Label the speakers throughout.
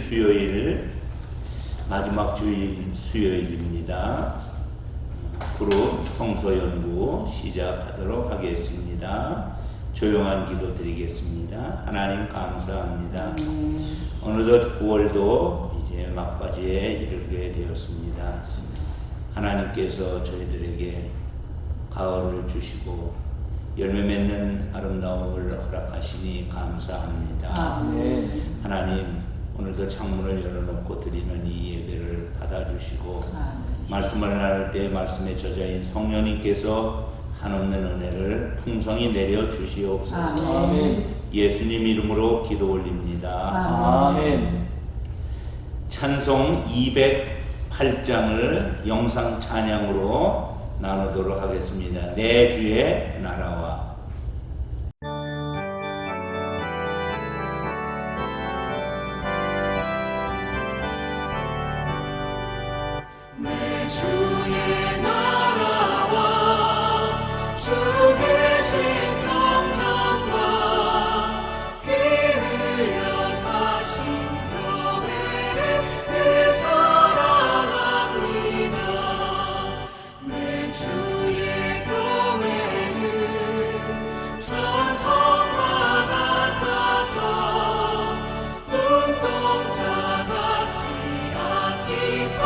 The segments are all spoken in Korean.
Speaker 1: 수요일 마지막 주일 수요일입니다. 그룹 성서연구 시작하도록 하겠습니다. 조용한 기도 드리겠습니다. 하나님 감사합니다. 어느덧 9월도 이제 막바지에 이르게 되었습니다. 하나님께서 저희들에게 가을을 주시고 열매 맺는 아름다움을 허락하시니 감사합니다.
Speaker 2: 아멘.
Speaker 1: 하나님, 오늘도 창문을 열어놓고 드리는 이 예배를 받아주시고 말씀을 나눌 때 말씀의 저자인 성령님께서 한없는 은혜를 풍성히 내려주시옵소서.
Speaker 2: 아멘.
Speaker 1: 예수님 이름으로 기도 올립니다.
Speaker 2: 아멘.
Speaker 1: 찬송 208장을 영상 찬양으로 나누도록 하겠습니다. 내 주의 나라와.
Speaker 3: 내 주의 나라와 주 계신 성전과 피 흘려 사신 교회를 늘 사랑합니다. 내 주의 교회는 전성과 같아서 눈동자같이 아끼사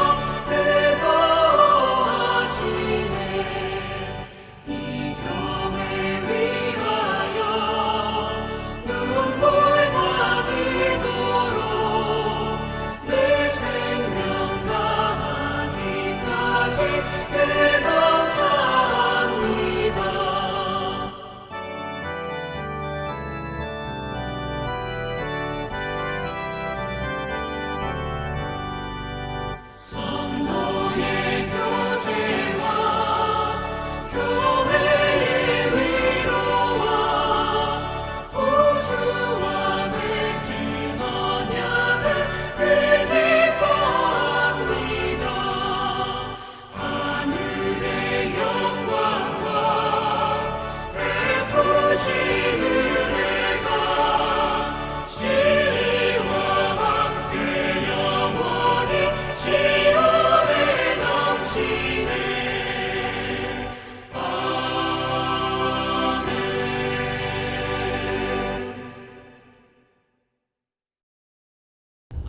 Speaker 3: 성도의 교제와 교회의 위로와 우주와 맺은 언약을 늘 기뻐합니다. 하늘의 영광과 베푸신 은혜가 진리와 함께 영원히 시온에 넘치네.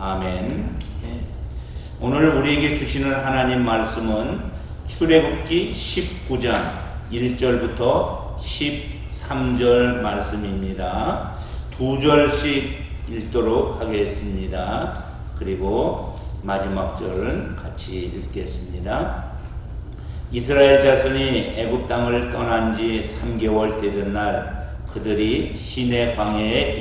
Speaker 3: 아멘.
Speaker 1: 아멘. 오늘 우리에게 주시는 하나님 말씀은 출애굽기 19장 1절부터 13절 말씀입니다. 두 절씩 읽도록 하겠습니다. 그리고 마지막 절은 같이 읽겠습니다. 이스라엘 자손이 애굽 땅을 떠난 지 3개월 되던 날 그들이 시내 광야에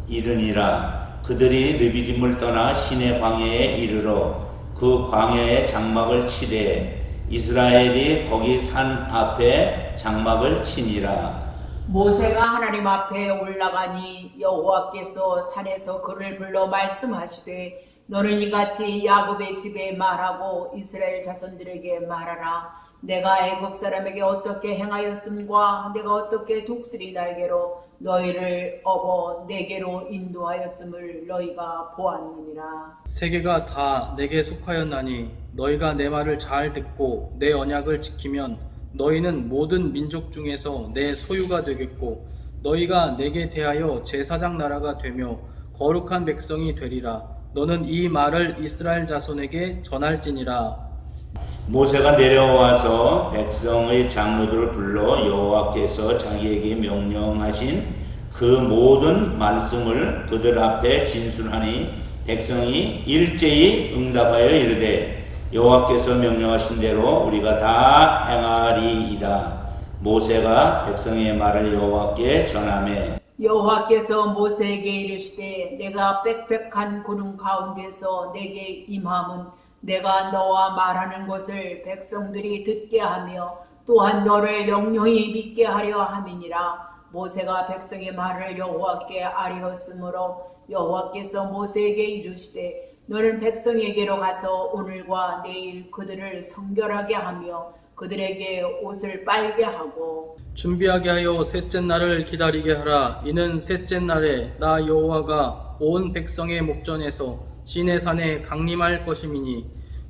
Speaker 1: 이르니라. 그들이 르비딤을 떠나 시내 광야에 이르러 그 광야에 장막을 치되 이스라엘이 거기 산 앞에 장막을 치니라.
Speaker 4: 모세가 하나님 앞에 올라가니 여호와께서 산에서 그를 불러 말씀하시되 너는 이같이 야곱의 집에 말하고 이스라엘 자손들에게 말하라. 내가 애굽 사람에게 어떻게 행하였음과 내가 어떻게 독수리 날개로 너희를 업어 내게로 인도하였음을 너희가 보았느니라.
Speaker 2: 세계가 다 내게 속하였나니 너희가 내 말을 잘 듣고 내 언약을 지키면 너희는 모든 민족 중에서 내 소유가 되겠고 너희가 내게 대하여 제사장 나라가 되며 거룩한 백성이 되리라. 너는 이 말을 이스라엘 자손에게 전할지니라.
Speaker 1: 모세가 내려와서 백성의 장로들을 불러 여호와께서 자기에게 명령하신 그 모든 말씀을 그들 앞에 진술하니 백성이 일제히 응답하여 이르되 여호와께서 명령하신 대로 우리가 다 행하리이다. 모세가 백성의 말을 여호와께 전하매
Speaker 4: 여호와께서 모세에게 이르시되 내가 빽빽한 구름 가운데서 내게 임함은 내가 너와 말하는 것을 백성들이 듣게 하며 또한 너를 영영히 믿게 하려 함이니라. 모세가 백성의 말을 여호와께 아뢰었으므로 여호와께서 모세에게 이르시되 너는 백성에게로 가서 오늘과 내일 그들을 성결하게 하며 그들에게 옷을 빨게 하고
Speaker 2: 준비하게 하여 셋째 날을 기다리게 하라. 이는 셋째 날에 나 여호와가 온 백성의 목전에서 시내산에 강림할 것임이니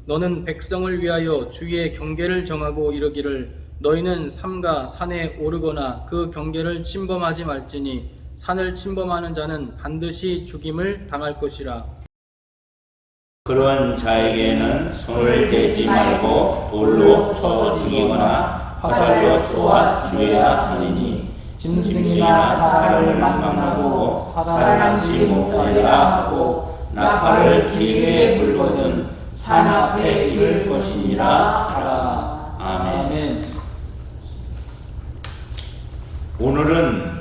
Speaker 2: 너는 백성을 위하여 주의 경계를 정하고 이르기를 너희는 삼가 산에 오르거나 그 경계를 침범하지 말지니 산을 침범하는 자는 반드시 죽임을 당할 것이라.
Speaker 1: 그런 자에게는 손을 대지 말고 돌로 쳐 죽이거나 화살로 쏘아 죽여야 하리니 짐승이나 사람을 망망하고 살아남지 못하리라 하고 나팔을 길게 불거든 산 앞에 이를 것이니라 하라. 아멘. 오늘은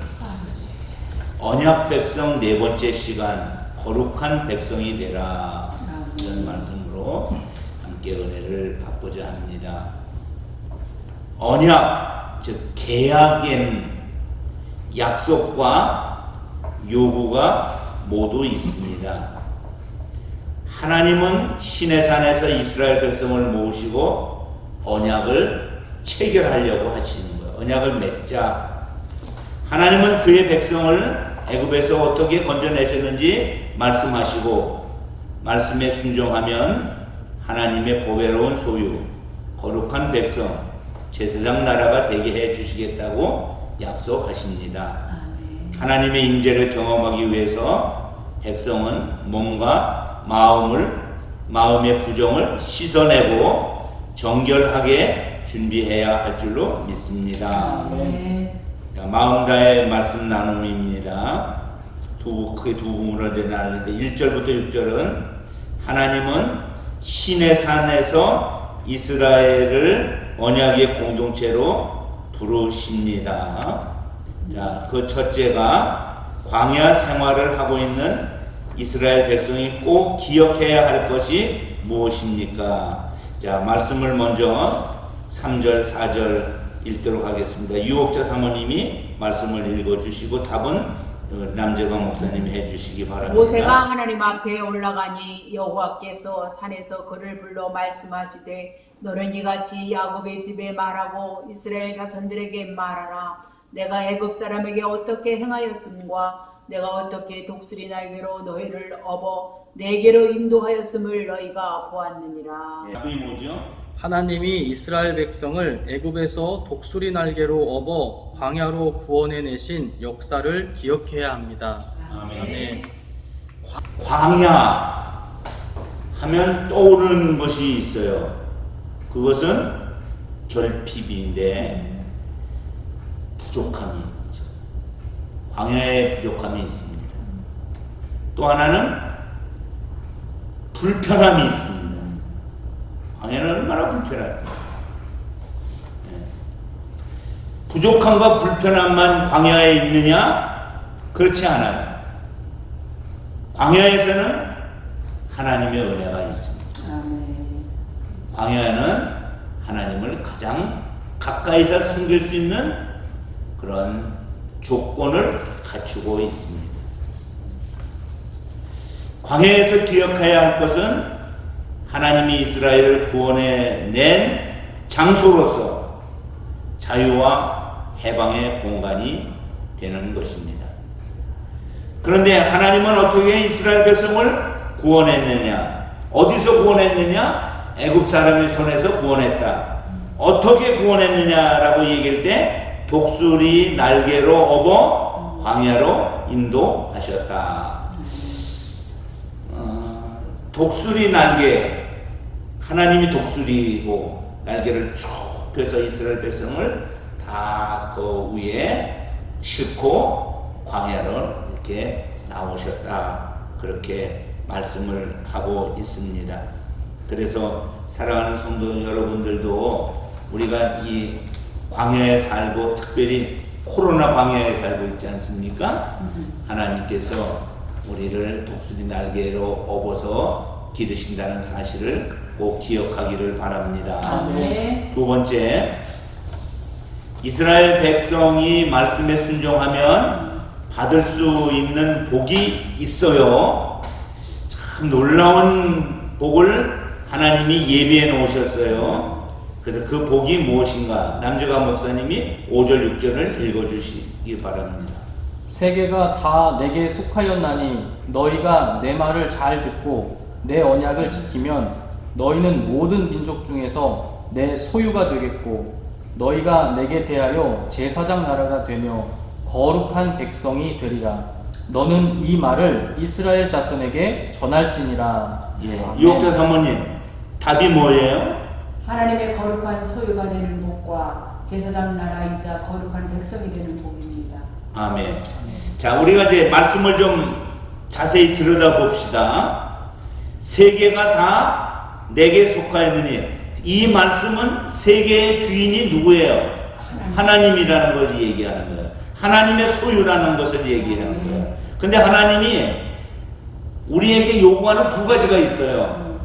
Speaker 1: 언약 백성 네 번째 시간 거룩한 백성이 되라 이런 말씀으로 함께 은혜를 받고자 합니다. 언약 즉 계약에는 약속과 요구가 모두 있습니다. 하나님은 시내산에서 이스라엘 백성을 모으시고 언약을 체결하려고 하시는 거예요. 언약을 맺자. 하나님은 그의 백성을 애굽에서 어떻게 건져내셨는지 말씀하시고 말씀에 순종하면 하나님의 보배로운 소유, 거룩한 백성, 제사장 나라가 되게 해 주시겠다고 약속하십니다. 하나님의 임재를 경험하기 위해서 백성은 몸과 마음의 부정을 씻어내고 정결하게 준비해야 할 줄로 믿습니다. 마음 다해 말씀 나눔입니다. 크게 두 부분으로 이제 나누는데 1절부터 6절은 하나님은 시내산에서 이스라엘을 언약의 공동체로 부르십니다. 자, 그 첫째가 광야 생활을 하고 있는 이스라엘 백성이 꼭 기억해야 할 것이 무엇입니까? 자, 말씀을 먼저 3절, 4절 읽도록 하겠습니다. 유옥자 사모님이 말씀을 읽어주시고 답은 남재광 목사님이 해주시기 바랍니다.
Speaker 4: 모세가 하나님 앞에 올라가니 여호와께서 산에서 그를 불러 말씀하시되 너는 이같이 야곱의 집에 말하고 이스라엘 자손들에게 말하라. 내가 애굽 사람에게 어떻게 행하였음과 내가 어떻게 독수리 날개로 너희를 업어 내게로 인도하였음을 너희가 보았느니라.
Speaker 1: 답이 뭐죠?
Speaker 2: 하나님이 이스라엘 백성을 애굽에서 독수리 날개로 업어 광야로 구원해 내신 역사를 기억해야 합니다.
Speaker 1: 아멘. 광야 하면 떠오르는 것이 있어요. 그것은 결핍인데 부족함이 있죠. 광야에 부족함이 있습니다. 또 하나는 불편함이 있습니다. 광야는 얼마나 불편할까요? 부족함과 불편함만 광야에 있느냐? 그렇지 않아요. 광야에서는 하나님의 은혜가 있습니다. 광야는 하나님을 가장 가까이서 섬길 수 있는 그런 조건을 갖추고 있습니다. 광야에서 기억해야 할 것은 하나님이 이스라엘을 구원해 낸 장소로서 자유와 해방의 공간이 되는 것입니다. 그런데 하나님은 어떻게 이스라엘 백성을 구원했느냐? 어디서 구원했느냐? 애굽 사람의 손에서 구원했다. 어떻게 구원했느냐라고 얘기할 때 독수리 날개로 업어 광야로 인도하셨다. 독수리 날개, 하나님이 독수리고 날개를 쭉 펴서 이스라엘 백성을 다 그 위에 싣고 광야로 이렇게 나오셨다. 그렇게 말씀을 하고 있습니다. 그래서 사랑하는 성도 여러분들도 우리가 이 광야에 살고 특별히 코로나 광야에 살고 있지 않습니까? 하나님께서 우리를 독수리 날개로 업어서 기르신다는 사실을 꼭 기억하기를 바랍니다. 두 번째, 이스라엘 백성이 말씀에 순종하면 받을 수 있는 복이 있어요. 참 놀라운 복을 하나님이 예비해 놓으셨어요. 그래서 그 복이 무엇인가? 남주가 목사님이 5절 6절을 읽어주시기 바랍니다.
Speaker 2: 세계가 다 내게 속하였나니 너희가 내 말을 잘 듣고 내 언약을 지키면 너희는 모든 민족 중에서 내 소유가 되겠고 너희가 내게 대하여 제사장 나라가 되며 거룩한 백성이 되리라. 너는 이 말을 이스라엘 자손에게 전할지니라.
Speaker 1: 예,
Speaker 2: 아멘.
Speaker 1: 유혹자 사모님 답이 뭐예요?
Speaker 4: 하나님의 거룩한 소유가 되는 복과 제사장 나라이자 거룩한 백성이 되는 복입니다.
Speaker 1: 아멘. 자, 우리가 이제 말씀을 좀 자세히 들여다봅시다. 세계가 다 내게 속하였느니, 이 말씀은 세계의 주인이 누구예요? 하나님이라는 걸 얘기하는 거예요. 하나님의 소유라는 것을 얘기하는 거예요. 근데 하나님이 우리에게 요구하는 두 가지가 있어요.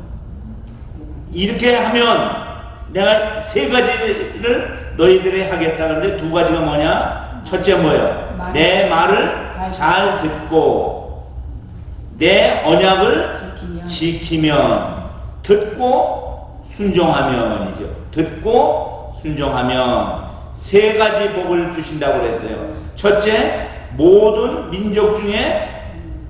Speaker 1: 이렇게 하면 내가 세 가지를 너희들이 하겠다. 근데 두 가지가 뭐냐? 첫째 뭐예요? 내 말을 잘 듣고 내 언약을 지키면, 듣고 순종하면이죠. 듣고 순종하면 세 가지 복을 주신다고 그랬어요. 첫째, 모든 민족 중에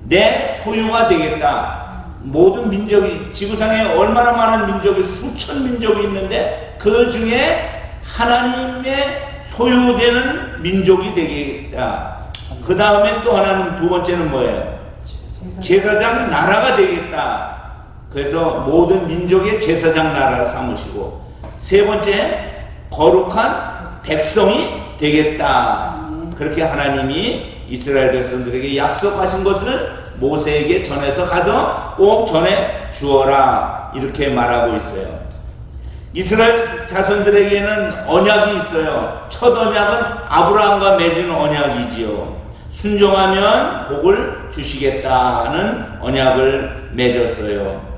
Speaker 1: 내 소유가 되겠다. 모든 민족이, 지구상에 얼마나 많은 민족이, 수천 민족이 있는데 그 중에 하나님의 소유되는 민족이 되겠다. 그 다음에 또 하나는, 두 번째는 뭐예요? 제사장 나라가 되겠다. 그래서 모든 민족의 제사장 나라를 삼으시고, 세 번째, 거룩한 백성이 되겠다. 그렇게 하나님이 이스라엘 백성들에게 약속하신 것을 모세에게 전해서 가서 꼭 전해 주어라, 이렇게 말하고 있어요. 이스라엘 자손들에게는 언약이 있어요. 첫 언약은 아브라함과 맺은 언약이지요. 순종하면 복을 주시겠다는 언약을 맺었어요.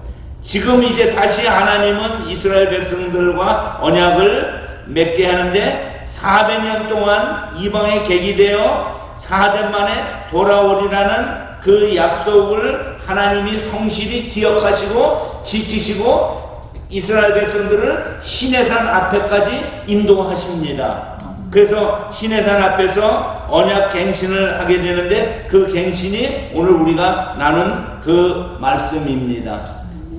Speaker 1: 지금 이제 다시 하나님은 이스라엘 백성들과 언약을 맺게 하는데, 400년 동안 이방에 객이되어 4대 만에 돌아오리라는 그 약속을 하나님이 성실히 기억하시고 지키시고 이스라엘 백성들을 시내산 앞에까지 인도하십니다. 그래서 시내산 앞에서 언약 갱신을 하게 되는데, 그 갱신이 오늘 우리가 나눈 그 말씀입니다.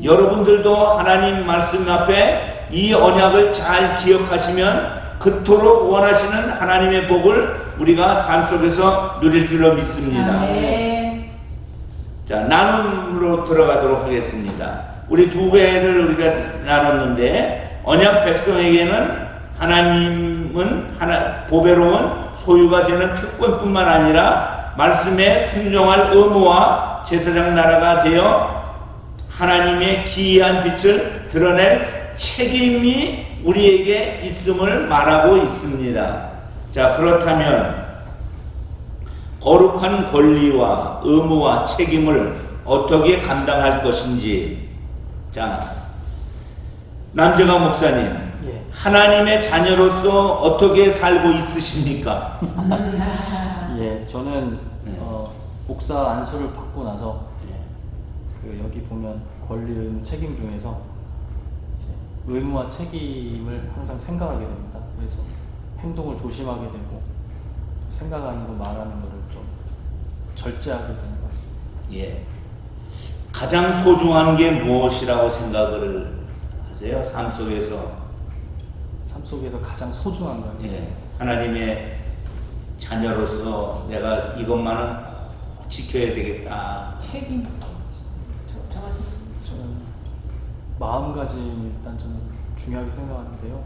Speaker 1: 여러분들도 하나님 말씀 앞에 이 언약을 잘 기억하시면 그토록 원하시는 하나님의 복을 우리가 삶 속에서 누릴 줄로 믿습니다. 자, 나눔으로 들어가도록 하겠습니다. 우리 두 개를 우리가 나눴는데, 언약 백성에게는 하나님은 보배로운 소유가 되는 특권뿐만 아니라 말씀에 순종할 의무와 제사장 나라가 되어 하나님의 기이한 빛을 드러낼 책임이 우리에게 있음을 말하고 있습니다. 자, 그렇다면 거룩한 권리와 의무와 책임을 어떻게 감당할 것인지. 자, 남재가 목사님,
Speaker 2: 예.
Speaker 1: 하나님의 자녀로서 어떻게 살고 있으십니까?
Speaker 2: 예, 저는
Speaker 1: 네.
Speaker 2: 목사 안수를 받고 나서
Speaker 1: 예.
Speaker 2: 그 여기 보면 권리, 의무, 책임 중에서 이제 의무와 책임을 항상 생각하게 됩니다. 그래서 행동을 조심하게 되고 생각하는 거, 말하는 거를 좀 절제하게 되는 것 같습니다.
Speaker 1: 예. 가장 소중한 게 무엇이라고 생각을 하세요? 삶 속에서.
Speaker 2: 삶 속에서 가장 소중한 건
Speaker 1: 예. 하나님의 자녀로서 내가 이것만은 꼭 지켜야 되겠다.
Speaker 4: 책임.
Speaker 2: 저는 마음가짐이 일단 저는 중요하게 생각하는데요.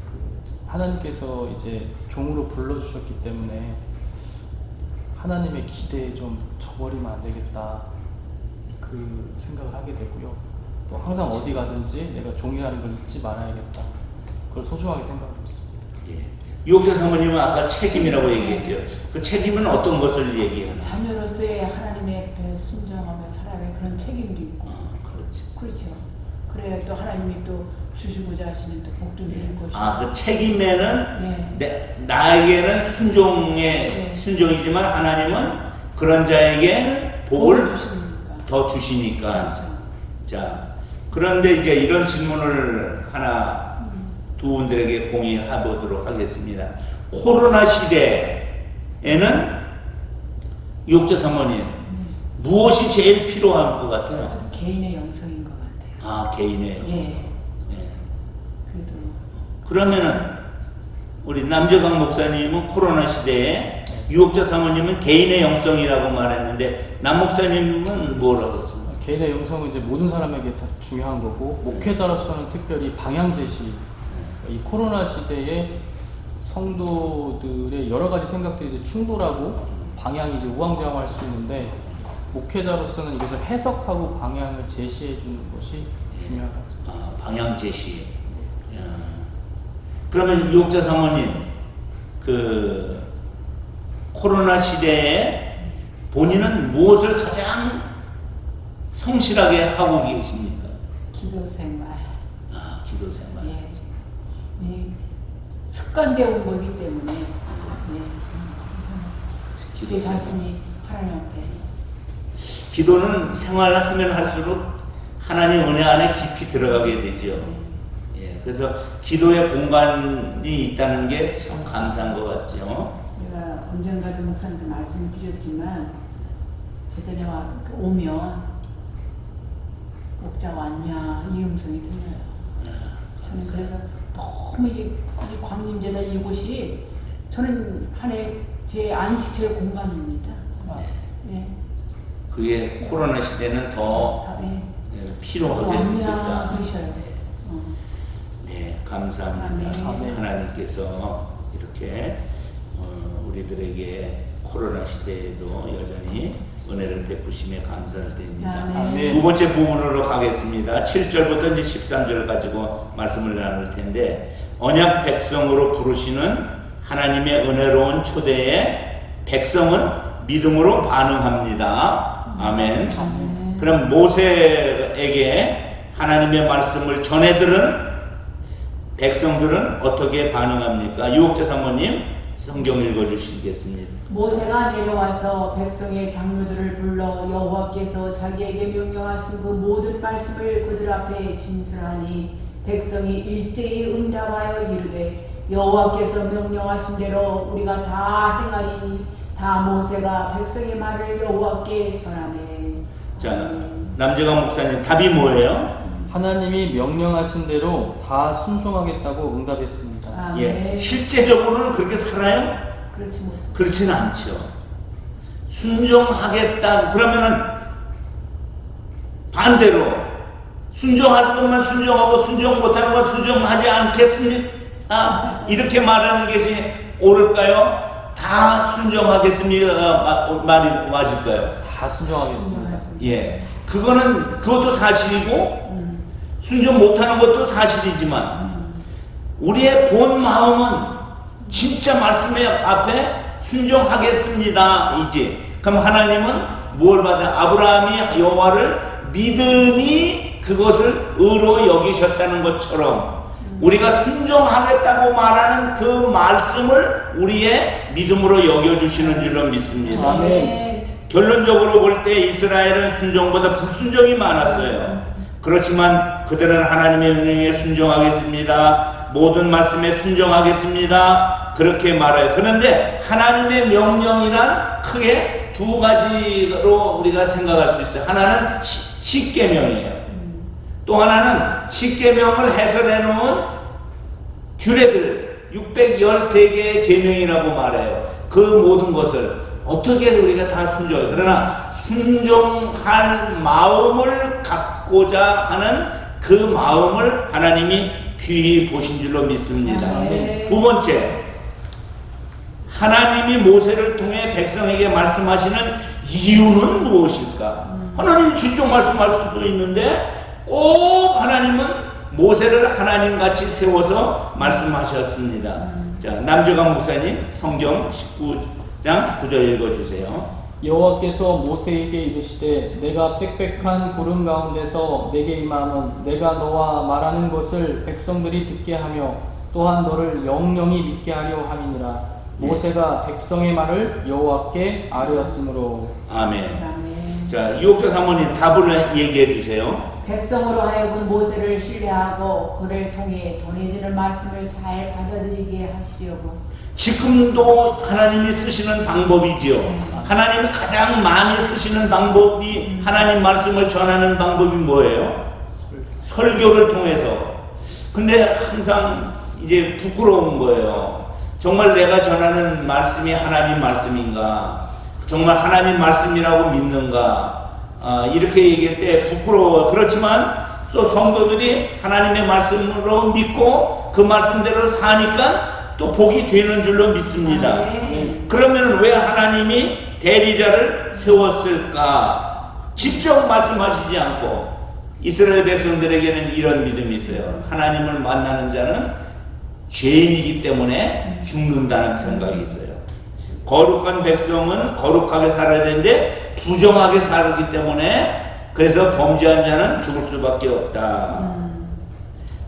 Speaker 2: 그 하나님께서 이제 종으로 불러주셨기 때문에 하나님의 기대에 좀 저버리면 안 되겠다, 그 생각을 하게 되고요. 또 항상 어디 가든지 내가 종이라는 걸 잊지 말아야겠다, 그걸 소중하게 생각하고 있습니다.
Speaker 1: 예. 유혹자 사모님은 아까 책임이라고 얘기했죠. 그 책임은 어떤 것을 얘기하나?
Speaker 5: 자녀로서의 하나님의 앞에 순종하며 살아갈 그런 책임도 있고,
Speaker 1: 그렇죠.
Speaker 5: 그렇죠. 그래야 또 하나님이 또 주시고자 하시는 또 복도 누릴 것이고.
Speaker 1: 그 책임에는 나에게는
Speaker 5: 네.
Speaker 1: 순종이지만 하나님은 그런 자에게 복을
Speaker 5: 주시니까.
Speaker 1: 더 주시니까.
Speaker 5: 그렇죠.
Speaker 1: 자, 그런데 이제 이런 질문을 하나 두 분들에게 공유해 보도록 하겠습니다. 코로나 시대에는 유혹자 사모님 무엇이 제일 필요한 것 같아요?
Speaker 5: 좀 개인의 영성인 것 같아요.
Speaker 1: 아, 개인의 영성.
Speaker 5: 예.
Speaker 1: 예.
Speaker 5: 그래서
Speaker 1: 그러면은 우리 남재강 목사님은 코로나 시대에 유혹자 사모님은 개인의 영성이라고 말했는데 남 목사님은 뭐라고 했어요?
Speaker 2: 개인의 영성은 이제 모든 사람에게 다 중요한 거고 목회자로서는 특별히 방향 제시. 이 코로나 시대에 성도들의 여러 가지 생각들이 이제 충돌하고 방향이 이제 우왕좌왕할 수 있는데 목회자로서는 이것을 해석하고 방향을 제시해 주는 것이 중요하다고 생각합니다.
Speaker 1: 아, 방향 제시. 야. 그러면 유혹자 사모님 그 코로나 시대에 본인은 무엇을 가장 성실하게 하고 계십니까?
Speaker 5: 기도 생활.
Speaker 1: 아, 기도 생활.
Speaker 5: 예. 이 습관되어 온 거기 때문에 제
Speaker 1: 기도 생활.
Speaker 5: 자신이 하나님 앞에
Speaker 1: 기도는 생활을 하면 할수록 하나님 은혜 안에 깊이 들어가게 되죠. 예, 그래서 기도의 공간이 있다는 게 참 감사한 것 같죠.
Speaker 5: 내가 언젠가도 목사님도 말씀드렸지만 제대로 오면 목자 왔냐 이 음성이 들려요. 저는 그래서 너무 이 광림제다 이곳이 저는 하나의 제 안식처의 공간입니다. 예.
Speaker 1: 그게 코로나 시대는 더
Speaker 5: 예.
Speaker 1: 필요하게
Speaker 5: 왔냐
Speaker 1: 됐다.
Speaker 5: 그러셔요.
Speaker 1: 네, 감사합니다.
Speaker 2: 아멘.
Speaker 1: 하나님께서 이렇게 우리들에게 코로나 시대에도 여전히 은혜를 베푸심에 감사를 드립니다.
Speaker 2: 아멘.
Speaker 1: 두 번째 부분으로 가겠습니다. 7절부터 이제 13절 가지고 말씀을 나눌 텐데 언약 백성으로 부르시는 하나님의 은혜로운 초대에 백성은 믿음으로 반응합니다. 아멘. 그럼 모세에게 하나님의 말씀을 전해들은 백성들은 어떻게 반응합니까? 유혹자 사모님 성경 읽어주시겠습니다.
Speaker 5: 모세가 내려와서 백성의 장로들을 불러 여호와께서 자기에게 명령하신 그 모든 말씀을 그들 앞에 진술하니 백성이 일제히 응답하여 이르되 여호와께서 명령하신 대로 우리가 다 행하리니 다 모세가 백성의 말을 여호와께 전하매.
Speaker 1: 자, 남재강 목사님 답이 뭐예요?
Speaker 2: 하나님이 명령하신 대로 다 순종하겠다고 응답했습니다.
Speaker 5: 아멘.
Speaker 1: 예, 실제적으로는 그렇게 살아요?
Speaker 5: 그렇지 못.
Speaker 1: 그렇지는 않죠. 순종하겠다 그러면은 반대로 순종할 것만 순종하고 순종 못하는 건 순종하지 않겠습니까? 이렇게 말하는 것이 옳을까요? 다 순종하겠습니다가 말이 맞을까요?
Speaker 2: 다 순종하겠습니다.
Speaker 1: 예, 그것도 사실이고 순종 못하는 것도 사실이지만 우리의 본 마음은 진짜 말씀의 앞에 순종하겠습니다 이지. 그럼 하나님은 뭘 받아? 아브라함이 여호와를 믿으니 그것을 의로 여기셨다는 것처럼 우리가 순종하겠다고 말하는 그 말씀을 우리의 믿음으로 여겨주시는 줄로 믿습니다.
Speaker 2: 아멘.
Speaker 1: 결론적으로 볼 때 이스라엘은 순종보다 불순종이 많았어요. 그렇지만 그들은 하나님의 명령에 순종하겠습니다. 모든 말씀에 순종하겠습니다. 그렇게 말해요. 그런데 하나님의 명령이란 크게 두 가지로 우리가 생각할 수 있어요. 하나는 십계명이에요. 또 하나는 십계명을 해설해 놓은 규례들 613개의 계명이라고 말해요. 그 모든 것을 어떻게 우리가 다 순종해요. 그러나 순종할 마음을 갖고자 하는 그 마음을 하나님이 귀히 보신 줄로 믿습니다. 두 번째, 하나님이 모세를 통해 백성에게 말씀하시는 이유는 무엇일까? 하나님이 직접 말씀할 수도 있는데 꼭 하나님은 모세를 하나님같이 세워서 말씀하셨습니다. 자, 남재강 목사님 성경 19장 9절 읽어주세요.
Speaker 2: 여호와께서 모세에게 이르시되 내가 빽빽한 구름 가운데서 내게 임함은 내가 너와 말하는 것을 백성들이 듣게 하며 또한 너를 영영히 믿게 하려 함이니라. 모세가 백성의 말을 여호와께 아뢰었으므로.
Speaker 1: 아멘.
Speaker 5: 아멘.
Speaker 1: 자, 유혹자 사모님 답을 얘기해 주세요.
Speaker 5: 백성으로 하여금 모세를 신뢰하고 그를 통해 전해지는 말씀을 잘 받아들이게 하시려고
Speaker 1: 지금도 하나님이 쓰시는 방법이지요. 하나님이 가장 많이 쓰시는 방법이 하나님 말씀을 전하는 방법이 뭐예요? 설교를 통해서. 근데 항상 이제 부끄러운 거예요. 정말 내가 전하는 말씀이 하나님 말씀인가? 정말 하나님 말씀이라고 믿는가? 이렇게 얘기할 때 부끄러워. 그렇지만 또 성도들이 하나님의 말씀으로 믿고 그 말씀대로 사니까 또 복이 되는 줄로 믿습니다. 그러면 왜 하나님이 대리자를 세웠을까? 직접 말씀하시지 않고 이스라엘 백성들에게는 이런 믿음이 있어요. 하나님을 만나는 자는 죄인이기 때문에 죽는다는 생각이 있어요. 거룩한 백성은 거룩하게 살아야 되는데 부정하게 살기 때문에 그래서 범죄한 자는 죽을 수밖에 없다.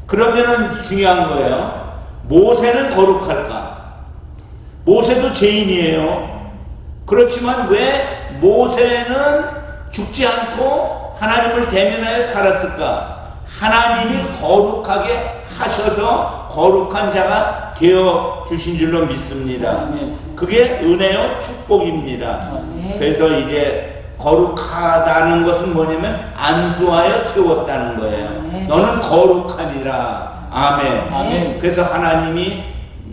Speaker 1: 그러면은 중요한 거예요. 모세는 거룩할까? 모세도 죄인이에요. 그렇지만 왜 모세는 죽지 않고 하나님을 대면하여 살았을까? 하나님이 거룩하게 하셔서 거룩한 자가 되어 주신 줄로 믿습니다. 그게 은혜요 축복입니다. 그래서 이제 거룩하다는 것은 뭐냐면 안수하여 세웠다는 거예요. 너는 거룩하니라. 아멘. 그래서 하나님이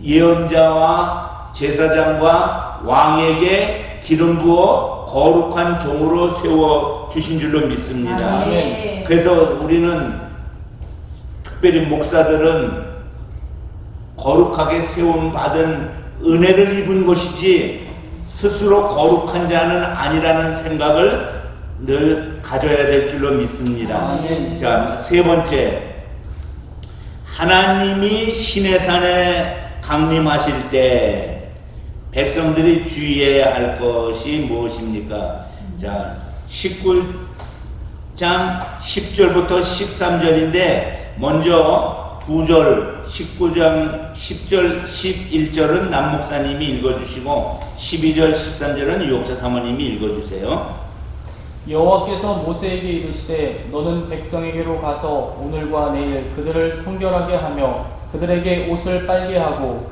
Speaker 1: 예언자와 제사장과 왕에게 기름 부어 거룩한 종으로 세워 주신 줄로 믿습니다. 그래서 우리는 특별히 목사들은 거룩하게 세움 받은 은혜를 입은 것이지 스스로 거룩한 자는 아니라는 생각을 늘 가져야 될 줄로 믿습니다. 자, 세 번째. 하나님이 시내산에 강림하실 때 백성들이 주의해야 할 것이 무엇입니까? 자, 19장 10절부터 13절인데 먼저 2절 19장 10절 11절은 남 목사님이 읽어주시고 12절 13절은 유옥사 사모님이 읽어주세요.
Speaker 2: 여호와께서 모세에게 이르시되 너는 백성에게로 가서 오늘과 내일 그들을 성결하게 하며 그들에게 옷을 빨게 하고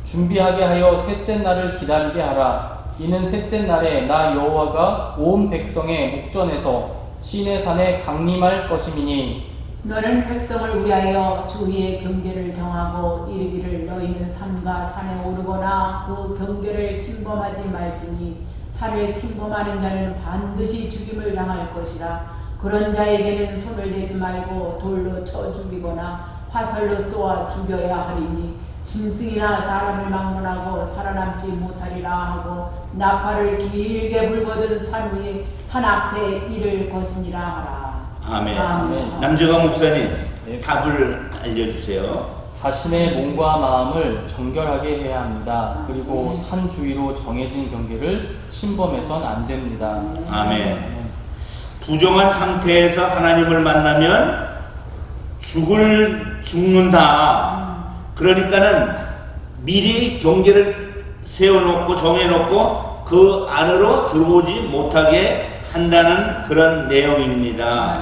Speaker 2: 준비하게 하여 셋째 날을 기다리게 하라. 이는 셋째 날에 나 여호와가 온 백성의 목전에서 시내산에 강림할 것임이니
Speaker 5: 너는 백성을 위하여 주의 경계를 정하고 이르기를 너희는 산과 산에 오르거나 그 경계를 침범하지 말지니 산을 침범하는 자는 반드시 죽임을 당할 것이라. 그런 자에게는 손을 대지 말고 돌로 쳐 죽이거나 화살로 쏘아 죽여야 하리니 짐승이나 사람을 막론하고 살아남지 못하리라 하고 나팔을 길게 불거든 산 위에 산 앞에 이를 것이니라 하라.
Speaker 1: 아멘.
Speaker 5: 아멘.
Speaker 1: 남재광 목사님
Speaker 2: 네.
Speaker 1: 답을 알려주세요.
Speaker 2: 자신의 몸과 마음을 정결하게 해야 합니다. 그리고 산 주위로 정해진 경계를 침범해선 안 됩니다.
Speaker 1: 아멘. 부정한 상태에서 하나님을 만나면 죽는다. 그러니까는 미리 경계를 세워놓고 정해놓고 그 안으로 들어오지 못하게 한다는 그런 내용입니다.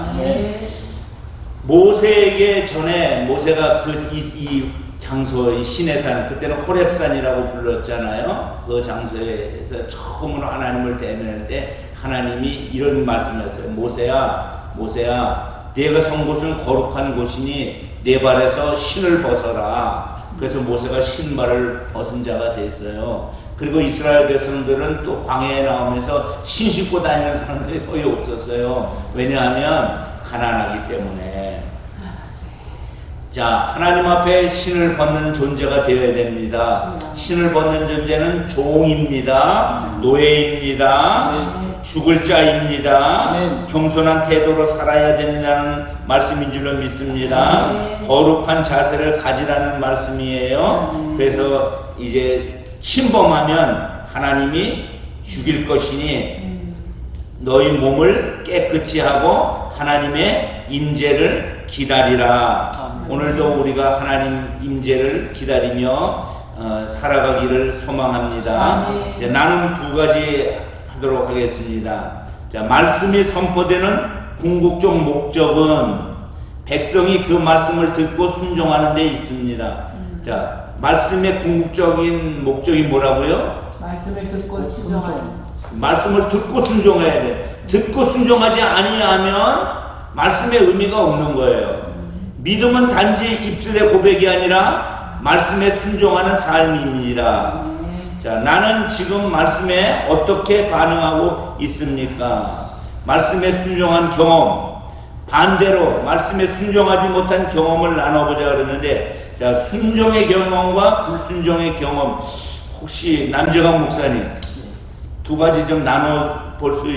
Speaker 1: 모세에게 전에 모세가 이 장소, 시내산, 그때는 호렙산이라고 불렀잖아요. 그 장소에서 처음으로 하나님을 대면할 때 하나님이 이런 말씀을 했어요. 모세야, 네가 선 곳은 거룩한 곳이니 네 발에서 신을 벗어라. 그래서 모세가 신발을 벗은 자가 됐어요. 그리고 이스라엘 백성들은 또 광야에 나오면서 신 신고 다니는 사람들이 거의 없었어요. 왜냐하면 가난하기 때문에. 자, 하나님 앞에 신을 벗는 존재가 되어야 됩니다. 신을 벗는 존재는 종입니다. 노예입니다. 죽을 자입니다. 겸손한 태도로 살아야 된다는 말씀인 줄로 믿습니다. 거룩한 자세를 가지라는 말씀이에요. 그래서 이제 침범하면 하나님이 죽일 것이니 너희 몸을 깨끗이 하고 하나님의 임재를 기다리라. 오늘도 우리가 하나님 임재를 기다리며 살아가기를 소망합니다. 이제 나는 두 가지 하도록 하겠습니다. 자, 말씀이 선포되는 궁극적 목적은 백성이 그 말씀을 듣고 순종하는 데 있습니다. 자, 말씀의 궁극적인 목적이 뭐라고요?
Speaker 5: 말씀을 듣고 순종하는.
Speaker 1: 말씀을 듣고 순종해야 돼. 듣고 순종하지 아니하면 말씀의 의미가 없는 거예요. 믿음은 단지 입술의 고백이 아니라 말씀에 순종하는 삶입니다. 자, 나는 지금 말씀에 어떻게 반응하고 있습니까? 말씀에 순종한 경험, 반대로 말씀에 순종하지 못한 경험을 나눠보자 그러는데, 자, 순종의 경험과 불순종의 경험, 혹시 남재강 목사님 두 가지 좀 나눠 볼 수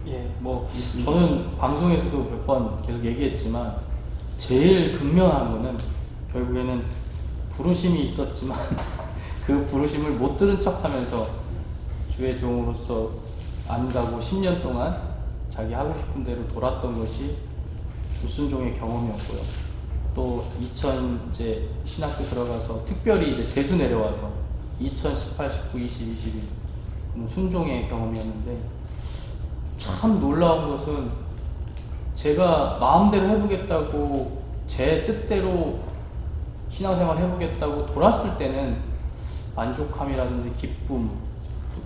Speaker 2: 예, 뭐 저는 방송에서도 몇 번 계속 얘기했지만 제일 극명한 거는 결국에는 부르심이 있었지만 그 부르심을 못 들은 척하면서 주의 종으로서 안 가고 10년 동안 자기 하고 싶은 대로 돌았던 것이 불순종의 경험이었고요. 또 2000 이제 신학교 들어가서 특별히 이제 제주 내려와서 2018, 19, 20, 21 순종의 경험이었는데, 참 놀라운 것은 제가 마음대로 해보겠다고 제 뜻대로 신앙생활 해보겠다고 돌았을 때는 만족함이라든지 기쁨,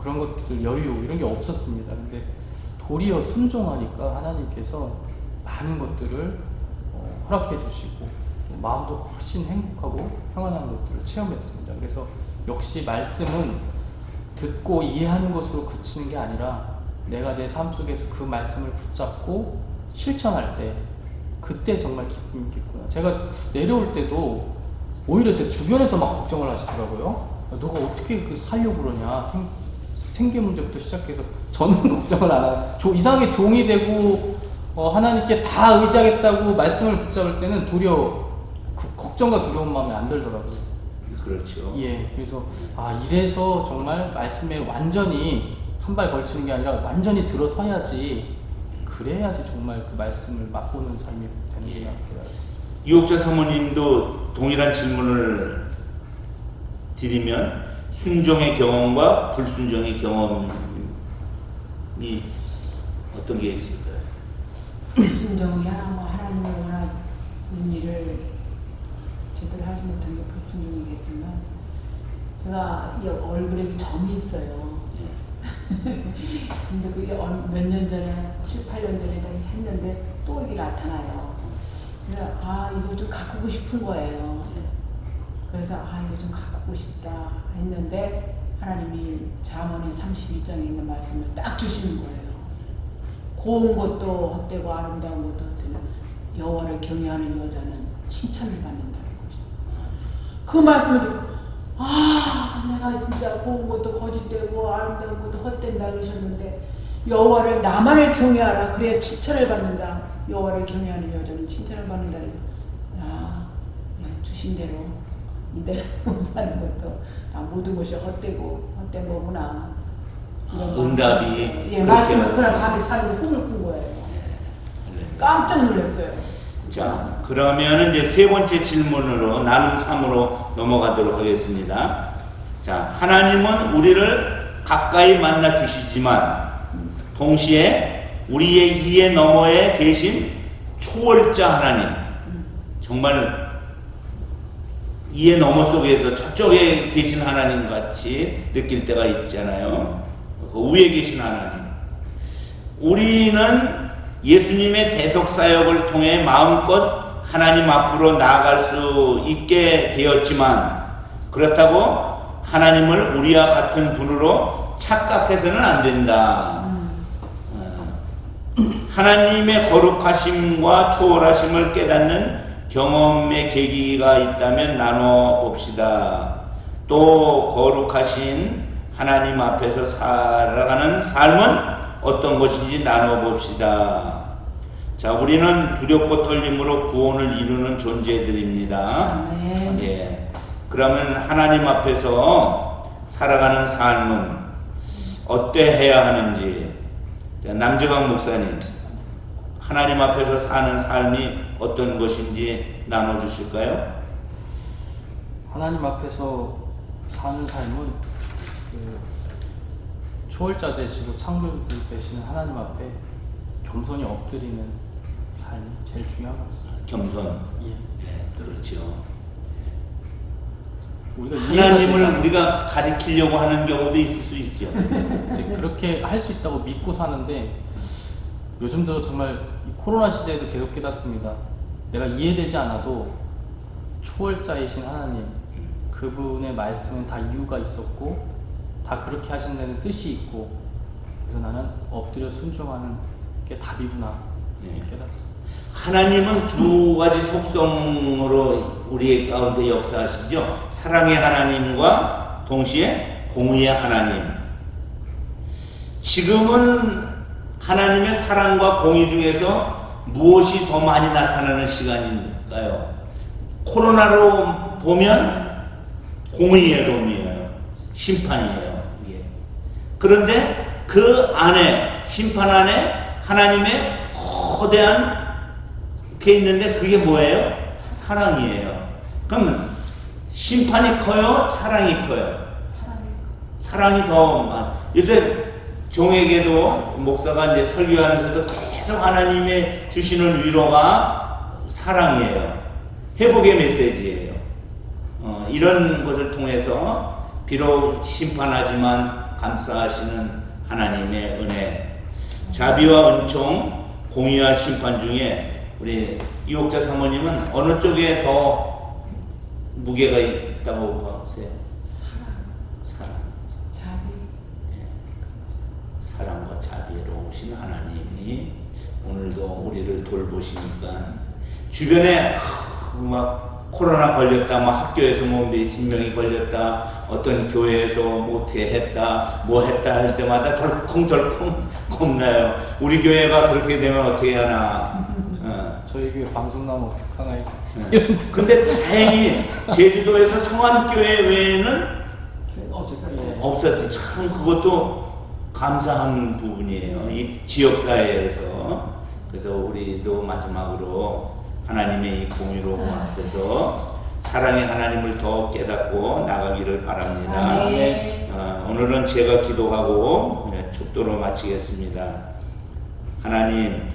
Speaker 2: 그런 것들, 여유 이런 게 없었습니다. 근데 도리어 순종하니까 하나님께서 많은 것들을 허락해 주시고 마음도 훨씬 행복하고 평안한 것들을 체험했습니다. 그래서 역시 말씀은 듣고 이해하는 것으로 그치는 게 아니라 내가 내 삶 속에서 그 말씀을 붙잡고 실천할 때 그때 정말 기쁨이 있겠구나. 제가 내려올 때도 오히려 제 주변에서 막 걱정을 하시더라고요. 너가 어떻게 그 살려고 그러냐. 생계 문제부터 시작해서 저는 걱정을 안 하고 이상하게 종이 되고 하나님께 다 의지하겠다고 말씀을 붙잡을 때는 도리어 그 걱정과 두려운 마음이 안 들더라고요.
Speaker 1: 그렇죠.
Speaker 2: 예, 그래서 이래서 정말 말씀에 완전히 한 발 걸치는 게 아니라 완전히 들어서야지, 그래야지 정말 그 말씀을 맛보는 삶이 되는구나 깨달았습니다.
Speaker 1: 유옥자 사모님도 동일한 질문을 드리면 순종의 경험과 불순종의 경험이 어떤 게 있을까요?
Speaker 5: 불순종이야, 뭐 하나님의 원하는 일을 제대로 하지 못한 게 불순종이겠지만, 제가 이 얼굴에 점이 있어요. 근데 그게 몇 년 전에, 7, 8년 전에 했는데 또 이게 나타나요. 그래서 이거 좀 가꾸고 싶은 거예요. 그래서 이거 좀 가꾸고 싶다 했는데 하나님이 잠언의 31장에 있는 말씀을 딱 주시는 거예요. 고운 것도 헛되고 아름다운 것도 헛되고 여호와를 경외하는 여자는 칭찬을 받는다는 것이죠. 그 말씀을 듣고 내가 진짜 고운 것도 거짓되고 아름다운 것도 헛된다 그러셨는데 여호와를 나만을 경외하라, 그래야 칭찬을 받는다. 여호와를 경외하는 여자는 칭찬을 받는다. 그래서 주신 대로 이대로 사는 것도 모든 것이 헛된 거구나.
Speaker 1: 응답이
Speaker 5: 말씀을 그날 밤에 자는데 꿈을 꾼 거예요. 깜짝 놀랐어요.
Speaker 1: 자, 그러면은 이제 세 번째 질문으로 나눔 3으로 넘어가도록 하겠습니다. 자, 하나님은 우리를 가까이 만나 주시지만 동시에 우리의 이해 너머에 계신 초월자 하나님, 정말 이해 너머 속에서 저쪽에 계신 하나님 같이 느낄 때가 있잖아요. 그 위에 계신 하나님. 우리는 예수님의 대속사역을 통해 마음껏 하나님 앞으로 나아갈 수 있게 되었지만, 그렇다고 하나님을 우리와 같은 분으로 착각해서는 안 된다. 하나님의 거룩하심과 초월하심을 깨닫는 경험의 계기가 있다면 나눠 봅시다. 또 거룩하신 하나님 앞에서 살아가는 삶은 어떤 것인지 나눠 봅시다. 자, 우리는 두렵고 떨림으로 구원을 이루는 존재들입니다. 예. 그러면 하나님 앞에서 살아가는 삶은 어때해야 하는지, 자, 남재강 목사님, 하나님 앞에서 사는 삶이 어떤 것인지 나눠 주실까요?
Speaker 2: 하나님 앞에서 사는 삶은 초월자 되시고 창조주 되시는 하나님 앞에 겸손히 엎드리는 삶이 제일 중요한 것 같습니다.
Speaker 1: 겸손.
Speaker 2: 예.
Speaker 1: 예, 그렇죠.
Speaker 2: 우리가 이해가
Speaker 1: 하나님을
Speaker 2: 되지
Speaker 1: 우리가 가리키려고 하는 경우도 있을 수 있죠.
Speaker 2: 이제 그렇게 할 수 있다고 믿고 사는데 요즘 들어 정말 이 코로나 시대에도 계속 깨닫습니다. 내가 이해되지 않아도 초월자이신 하나님, 그분의 말씀은 다 이유가 있었고 다 그렇게 하신 데는 뜻이 있고, 그래서 나는 엎드려 순종하는 게 답이구나
Speaker 1: 네.
Speaker 2: 깨닫습니다.
Speaker 1: 하나님은 두 가지 속성으로 우리 가운데 역사하시죠. 사랑의 하나님과 동시에 공의의 하나님. 지금은 하나님의 사랑과 공의 중에서 무엇이 더 많이 나타나는 시간일까요? 코로나로 보면 공의의 롬이에요. 심판이에요. 이게. 그런데 그 안에, 심판 안에 하나님의 거대한 게 있는데 그게 뭐예요? 사랑이에요. 그럼 심판이 커요? 사랑이 커요? 사랑이 더 많아요. 요새 종에게도 목사가 이제 설교하면서도 계속 하나님의 주시는 위로가 사랑이에요. 회복의 메시지예요. 이런 것을 통해서 비록 심판하지만 감싸하시는 하나님의 은혜, 자비와 은총, 공의와 심판 중에 우리 유옥자 사모님은 어느 쪽에 더 무게가 있다고 보세요? 사랑.
Speaker 5: 자비.
Speaker 1: 사랑과 자비로우신 하나님이 오늘도 우리를 돌보시니까 주변에 막 코로나 걸렸다, 막 학교에서 뭐 몇십 명이 걸렸다, 어떤 교회에서 뭐 어떻게 했다, 뭐 했다 할 때마다 덜컹덜컹 겁나요. 우리 교회가 그렇게 되면 어떻게 하나.
Speaker 2: 저희 교회 방송 나면 어떡하나
Speaker 1: 근데 다행히 제주도에서 성암교회 외에는 없었지. 참 그것도 감사한 부분이에요. 이 지역사회에서. 그래서 우리도 마지막으로 하나님의 이 공의로움 앞에서 사랑의 하나님을 더 깨닫고 나가기를 바랍니다. 오늘은 제가 기도하고 축도로 마치겠습니다. 하나님,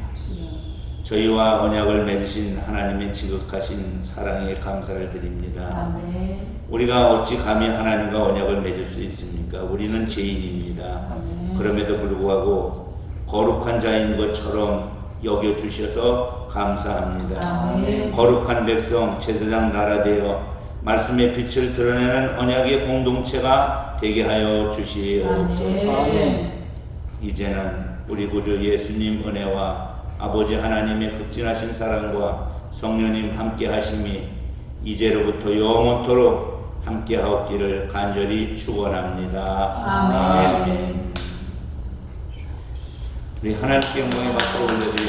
Speaker 1: 저희와 언약을 맺으신 하나님의 지극하신 사랑에 감사를 드립니다.
Speaker 5: 아멘.
Speaker 1: 우리가 어찌 감히 하나님과 언약을 맺을 수 있습니까? 우리는 죄인입니다.
Speaker 5: 아멘.
Speaker 1: 그럼에도 불구하고 거룩한 자인 것처럼 여겨주셔서 감사합니다.
Speaker 5: 아멘.
Speaker 1: 거룩한 백성, 제사장 나라 되어 말씀의 빛을 드러내는 언약의 공동체가 되게 하여 주시옵소서.
Speaker 5: 아멘.
Speaker 1: 이제는 우리 구주 예수님 은혜와 아버지 하나님의 극진하신 사랑과 성령님 함께 하심이 이제로부터 영원토록 함께 하옵기를 간절히 축원합니다.
Speaker 5: 아멘.
Speaker 1: 아멘. 우리 하나님께 영광의 박수 올려드립니다.